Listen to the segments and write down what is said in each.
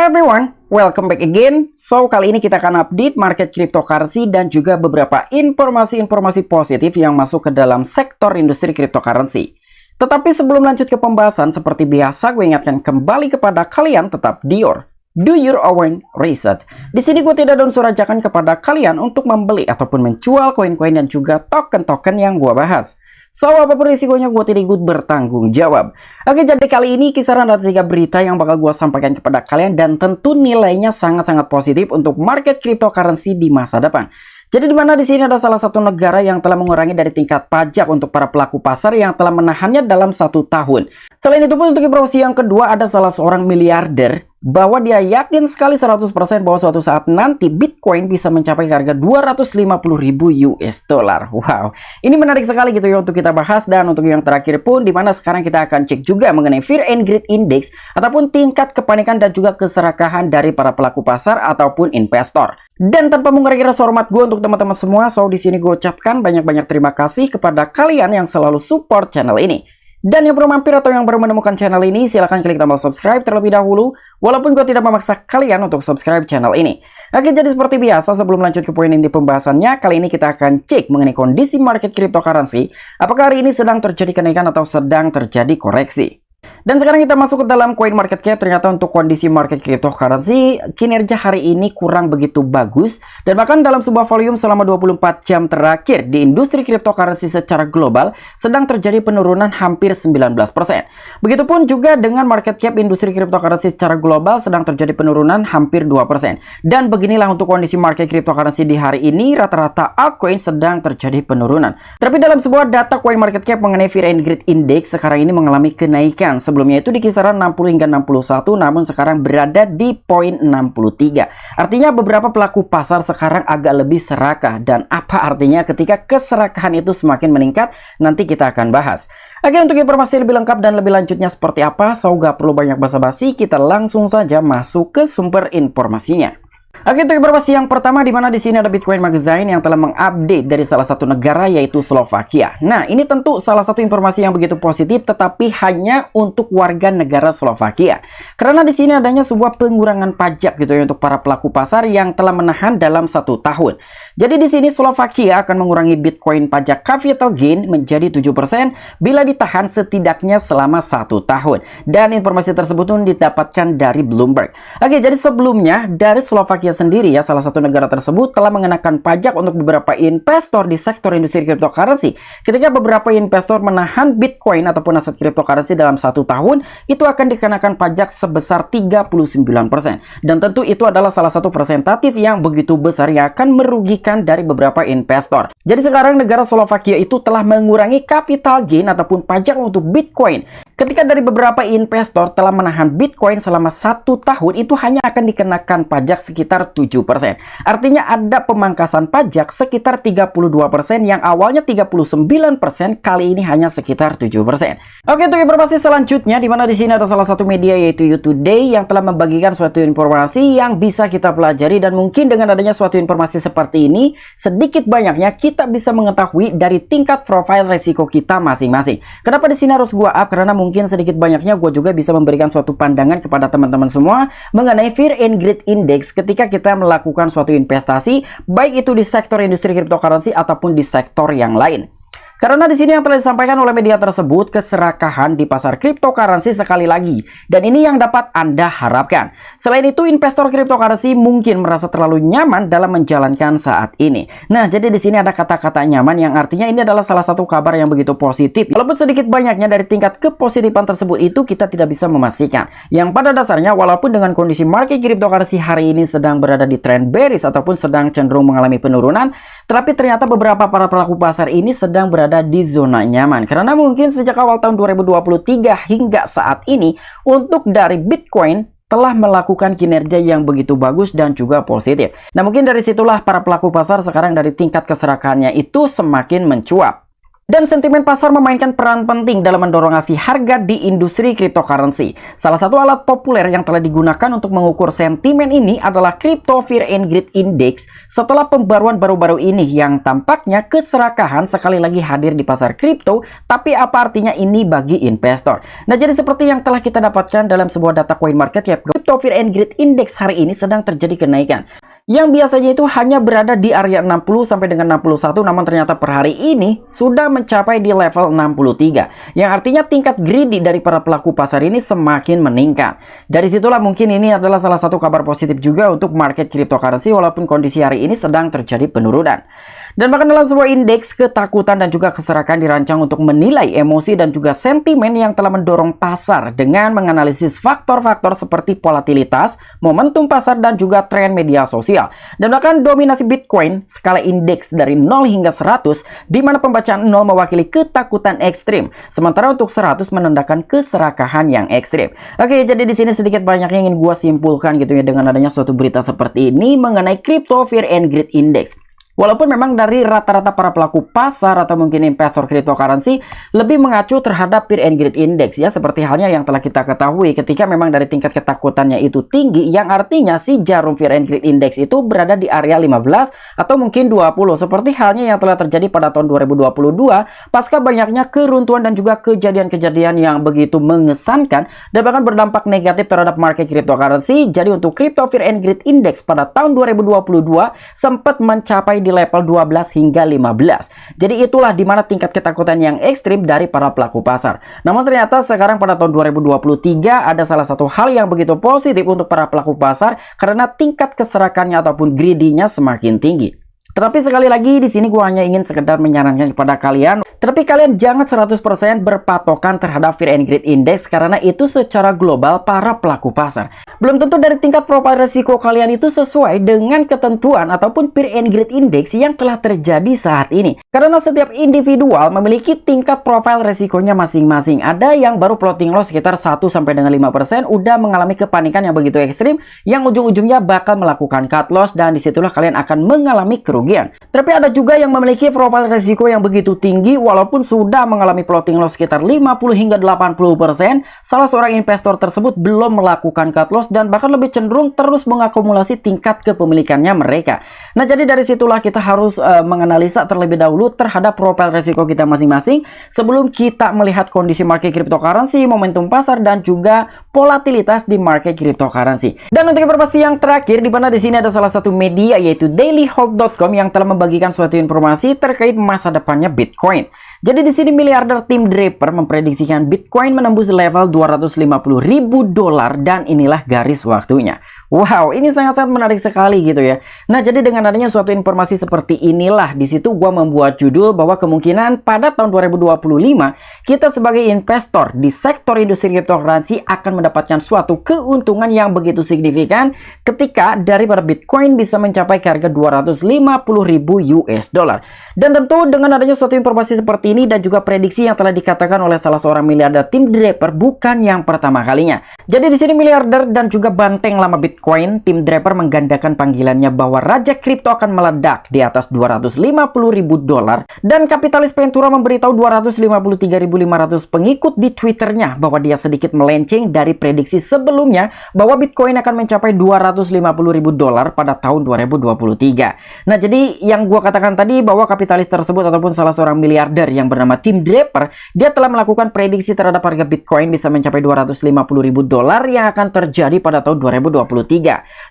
Hi everyone, welcome back again. So, kali ini kita akan update market cryptocurrency dan juga beberapa informasi-informasi positif yang masuk ke dalam sektor industri cryptocurrency. Tetapi sebelum lanjut ke pembahasan, seperti biasa gue ingatkan kembali kepada kalian tetap do your own research. Di sini gue tidak ada unsur ajakan kepada kalian untuk membeli ataupun menjual koin-koin dan juga token-token yang gue bahas. So, apapun risikonya gue tidak ikut bertanggung jawab. Oke, jadi kali ini kisaran ada 3 berita yang bakal gue sampaikan kepada kalian dan tentu nilainya sangat-sangat positif untuk market cryptocurrency di masa depan. Jadi di mana di sini ada salah satu negara yang telah mengurangi dari tingkat pajak untuk para pelaku pasar yang telah menahannya dalam 1 tahun. Selain itu pun untuk informasi yang kedua ada salah seorang miliarder bahwa dia yakin sekali 100% bahwa suatu saat nanti Bitcoin bisa mencapai harga 250.000 US dollar. Wow, ini menarik sekali gitu ya untuk kita bahas. Dan untuk yang terakhir pun dimana sekarang kita akan cek juga mengenai Fear and Greed Index ataupun tingkat kepanikan dan juga keserakahan dari para pelaku pasar ataupun investor. Dan tanpa mengurangi rasa hormat gue untuk teman-teman semua, so di sini gue ucapkan banyak-banyak terima kasih kepada kalian yang selalu support channel ini. Dan yang baru mampir atau yang baru menemukan channel ini, silahkan klik tombol subscribe terlebih dahulu, walaupun gue tidak memaksa kalian untuk subscribe channel ini. Oke, jadi seperti biasa, sebelum lanjut ke poin inti pembahasannya, kali ini kita akan cek mengenai kondisi market cryptocurrency, apakah hari ini sedang terjadi kenaikan atau sedang terjadi koreksi. Dan sekarang kita masuk ke dalam coin market cap. Ternyata untuk kondisi market cryptocurrency, kinerja hari ini kurang begitu bagus. Dan bahkan dalam sebuah volume selama 24 jam terakhir di industri cryptocurrency secara global sedang terjadi penurunan hampir 19%. Begitupun juga dengan market cap industri cryptocurrency secara global sedang terjadi penurunan hampir 2%. Dan beginilah untuk kondisi market cryptocurrency di hari ini, rata-rata altcoin sedang terjadi penurunan. Tapi dalam sebuah data coin market cap mengenai Fear and Greed Index sekarang ini mengalami kenaikan. Sebelumnya itu di kisaran 60 hingga 61, namun sekarang berada di poin 63. Artinya beberapa pelaku pasar sekarang agak lebih serakah. Dan apa artinya ketika keserakahan itu semakin meningkat? Nanti kita akan bahas. Oke, untuk informasi lebih lengkap dan lebih lanjutnya seperti apa, so gak perlu banyak basa-basi, kita langsung saja masuk ke sumber informasinya. Oke, untuk informasi yang pertama di mana di sini ada Bitcoin Magazine yang telah mengupdate dari salah satu negara yaitu Slovakia. Nah, ini tentu salah satu informasi yang begitu positif tetapi hanya untuk warga negara Slovakia. Karena di sini adanya sebuah pengurangan pajak gitu ya untuk para pelaku pasar yang telah menahan dalam 1 tahun. Jadi di sini Slovakia akan mengurangi Bitcoin pajak capital gain menjadi 7% bila ditahan setidaknya selama 1 tahun. Dan informasi tersebut pun didapatkan dari Bloomberg. Oke, jadi sebelumnya dari Slovakia sendiri ya, salah satu negara tersebut telah mengenakan pajak untuk beberapa investor di sektor industri cryptocurrency. Ketika beberapa investor menahan Bitcoin ataupun aset cryptocurrency dalam 1 tahun, itu akan dikenakan pajak sebesar 39%. Dan tentu itu adalah salah satu persentatif yang begitu besar yang akan merugikan dari beberapa investor. Jadi sekarang negara Slovakia itu telah mengurangi capital gain ataupun pajak untuk Bitcoin. Ketika dari beberapa investor telah menahan Bitcoin selama 1 tahun, itu hanya akan dikenakan pajak sekitar 7%. Artinya ada pemangkasan pajak sekitar 32% yang awalnya 39%, kali ini hanya sekitar 7%. Oke, untuk informasi selanjutnya di mana di sini ada salah satu media yaitu YouToday yang telah membagikan suatu informasi yang bisa kita pelajari, dan mungkin dengan adanya suatu informasi seperti ini, sedikit banyaknya kita bisa mengetahui dari tingkat profil resiko kita masing-masing. Kenapa di sini harus gua up? Karena mungkin sedikit banyaknya gue juga bisa memberikan suatu pandangan kepada teman-teman semua mengenai Fear and Greed Index ketika kita melakukan suatu investasi, baik itu di sektor industri cryptocurrency ataupun di sektor yang lain. Karena di sini yang telah disampaikan oleh media tersebut, keserakahan di pasar cryptocurrency sekali lagi. Dan ini yang dapat Anda harapkan. Selain itu, investor cryptocurrency mungkin merasa terlalu nyaman dalam menjalankan saat ini. Nah, jadi di sini ada kata-kata nyaman yang artinya ini adalah salah satu kabar yang begitu positif. Walaupun sedikit banyaknya dari tingkat kepositifan tersebut itu kita tidak bisa memastikan. Yang pada dasarnya, walaupun dengan kondisi market cryptocurrency hari ini sedang berada di trend bearish ataupun sedang cenderung mengalami penurunan, tetapi ternyata beberapa para pelaku pasar ini sedang berada di zona nyaman. Karena mungkin sejak awal tahun 2023 hingga saat ini, untuk dari Bitcoin telah melakukan kinerja yang begitu bagus dan juga positif. Nah, mungkin dari situlah para pelaku pasar sekarang dari tingkat keserakahannya itu semakin mencuat. Dan sentimen pasar memainkan peran penting dalam mendorong harga di industri cryptocurrency. Salah satu alat populer yang telah digunakan untuk mengukur sentimen ini adalah Crypto Fear and Greed Index setelah pembaruan baru-baru ini yang tampaknya keserakahan sekali lagi hadir di pasar kripto. Tapi apa artinya ini bagi investor? Nah, jadi seperti yang telah kita dapatkan dalam sebuah data CoinMarketCap, Crypto Fear and Greed Index hari ini sedang terjadi kenaikan. Yang biasanya itu hanya berada di area 60 sampai dengan 61, namun ternyata per hari ini sudah mencapai di level 63. Yang artinya tingkat greedy dari para pelaku pasar ini semakin meningkat. Dari situlah mungkin ini adalah salah satu kabar positif juga untuk market cryptocurrency walaupun kondisi hari ini sedang terjadi penurunan. Dan bahkan dalam sebuah indeks, ketakutan dan juga keserakahan dirancang untuk menilai emosi dan juga sentimen yang telah mendorong pasar dengan menganalisis faktor-faktor seperti volatilitas, momentum pasar, dan juga tren media sosial. Dan bahkan dominasi Bitcoin, skala indeks dari 0 hingga 100, di mana pembacaan 0 mewakili ketakutan ekstrim, sementara untuk 100 menandakan keserakahan yang ekstrim. Oke, jadi di sini sedikit banyaknya ingin gua simpulkan gitu ya dengan adanya suatu berita seperti ini mengenai Crypto Fear and Greed Index. Walaupun memang dari rata-rata para pelaku pasar atau mungkin investor cryptocurrency lebih mengacu terhadap Fear and Greed Index ya, seperti halnya yang telah kita ketahui ketika memang dari tingkat ketakutannya itu tinggi, yang artinya si jarum Fear and Greed Index itu berada di area 15 atau mungkin 20, seperti halnya yang telah terjadi pada tahun 2022 pasca banyaknya keruntuhan dan juga kejadian-kejadian yang begitu mengesankan dan bahkan berdampak negatif terhadap market cryptocurrency. Jadi untuk Crypto Fear and Greed Index pada tahun 2022 sempat mencapai di level 12 hingga 15. Jadi itulah dimana tingkat ketakutan yang ekstrim dari para pelaku pasar. Namun ternyata sekarang pada tahun 2023 ada salah satu hal yang begitu positif untuk para pelaku pasar karena tingkat keserakannya ataupun greedy-nya semakin tinggi. Tetapi sekali lagi di sini gue hanya ingin sekedar menyarankan kepada kalian, tetapi kalian jangan 100% berpatokan terhadap Fear and Greed Index karena itu secara global para pelaku pasar. Belum tentu dari tingkat profil resiko kalian itu sesuai dengan ketentuan ataupun Fear and Greed Index yang telah terjadi saat ini. Karena setiap individual memiliki tingkat profil resikonya masing-masing. Ada yang baru plotting loss sekitar 1 sampai dengan 5% udah mengalami kepanikan yang begitu ekstrim yang ujung-ujungnya bakal melakukan cut loss dan disitulah kalian akan mengalami kerugian. Tapi ada juga yang memiliki profil risiko yang begitu tinggi walaupun sudah mengalami plotting loss sekitar 50 hingga 80%, salah seorang investor tersebut belum melakukan cut loss dan bahkan lebih cenderung terus mengakumulasi tingkat kepemilikannya mereka. Nah, jadi dari situlah kita harus menganalisa terlebih dahulu terhadap profil risiko kita masing-masing sebelum kita melihat kondisi market cryptocurrency, momentum pasar dan juga volatilitas di market cryptocurrency. Dan untuk informasi yang terakhir, di mana di sini ada salah satu media yaitu dailyhawk.com yang telah membagikan suatu informasi terkait masa depannya Bitcoin. Jadi di sini miliarder Tim Draper memprediksikan Bitcoin menembus level $250.000 dan inilah garis waktunya. Wow, ini sangat-sangat menarik sekali gitu ya. Nah, jadi dengan adanya suatu informasi seperti inilah, di situ gua membuat judul bahwa kemungkinan pada tahun 2025 kita sebagai investor di sektor industri cryptocurrency akan mendapatkan suatu keuntungan yang begitu signifikan ketika daripada Bitcoin bisa mencapai harga $250.000. Dan tentu dengan adanya suatu informasi seperti ini dan juga prediksi yang telah dikatakan oleh salah seorang miliarder Tim Draper bukan yang pertama kalinya. Jadi di sini miliarder dan juga banteng lama Bitcoin, Tim Draper menggandakan panggilannya bahwa raja kripto akan meledak di atas $250.000 dan kapitalis Ventura memberitahu 253.500 pengikut di Twitternya bahwa dia sedikit melenceng dari prediksi sebelumnya bahwa Bitcoin akan mencapai $250.000 pada tahun 2023. Nah, jadi yang gua katakan tadi bahwa kapitalis tersebut ataupun salah seorang miliarder yang bernama Tim Draper, dia telah melakukan prediksi terhadap harga Bitcoin bisa mencapai $250.000 yang akan terjadi pada tahun 2023.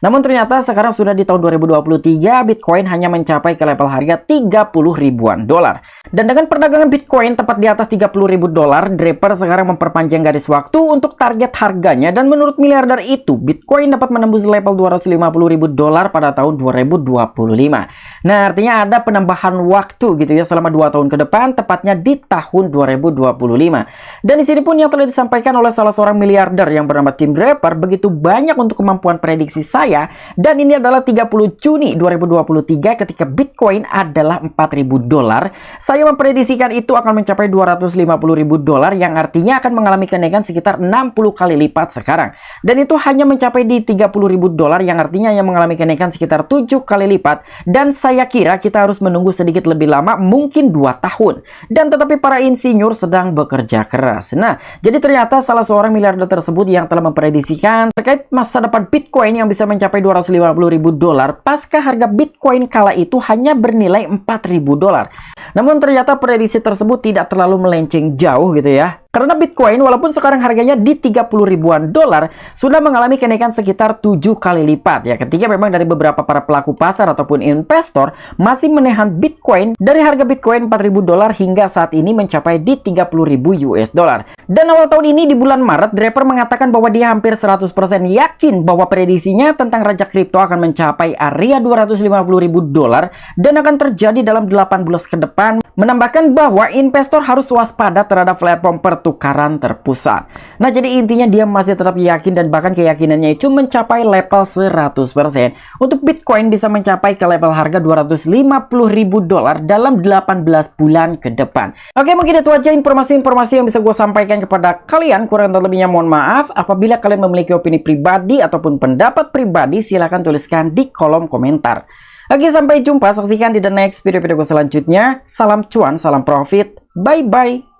Namun ternyata sekarang sudah di tahun 2023, Bitcoin hanya mencapai ke level harga 30 ribuan dolar. Dan dengan perdagangan Bitcoin tepat di atas 30.000 dolar, Draper sekarang memperpanjang garis waktu untuk target harganya dan menurut miliarder itu, Bitcoin dapat menembus level 250.000 dolar pada tahun 2025. Nah, artinya ada penambahan waktu gitu ya selama 2 tahun ke depan, tepatnya di tahun 2025. Dan di sini pun yang telah disampaikan oleh salah seorang miliarder yang bernama Tim Draper begitu banyak untuk kemampuan prediksi saya, dan ini adalah 30 Juni 2023 ketika Bitcoin adalah 4.000 dolar. Saya memprediksikan itu akan mencapai 250.000 dolar yang artinya akan mengalami kenaikan sekitar 60 kali lipat sekarang. Dan itu hanya mencapai di 30.000 dolar yang artinya yang mengalami kenaikan sekitar 7 kali lipat. Dan saya kira kita harus menunggu sedikit lebih lama, mungkin 2 tahun. Dan tetapi para insinyur sedang bekerja keras. Nah, jadi ternyata salah seorang miliarder tersebut yang telah memprediksikan terkait masa depan Bitcoin yang bisa mencapai $250.000 pasca harga Bitcoin kala itu hanya bernilai $4.000. Namun ternyata prediksi tersebut tidak terlalu melenceng jauh gitu ya. Karena Bitcoin walaupun sekarang harganya di 30 ribuan dolar sudah mengalami kenaikan sekitar 7 kali lipat ya, ketika memang dari beberapa para pelaku pasar ataupun investor masih menahan Bitcoin dari harga Bitcoin 4.000 dolar hingga saat ini mencapai di 30.000 US dollar. Dan awal tahun ini di bulan Maret, Draper mengatakan bahwa dia hampir 100% yakin bahwa prediksinya tentang raja kripto akan mencapai area 250.000 dolar dan akan terjadi dalam 8 bulan ke depan, menambahkan bahwa investor harus waspada terhadap platform pertukaran terpusat. Nah, jadi intinya dia masih tetap yakin dan bahkan keyakinannya itu mencapai level 100% untuk Bitcoin bisa mencapai ke level harga 250.000 dolar dalam 18 bulan ke depan. Oke, mungkin itu aja informasi-informasi yang bisa gue sampaikan kepada kalian. Kurang dan lebihnya mohon maaf. Apabila kalian memiliki opini pribadi ataupun pendapat pribadi, silahkan tuliskan di kolom komentar. Oke, sampai jumpa. Saksikan di the next video-video gue selanjutnya. Salam cuan, salam profit. Bye-bye.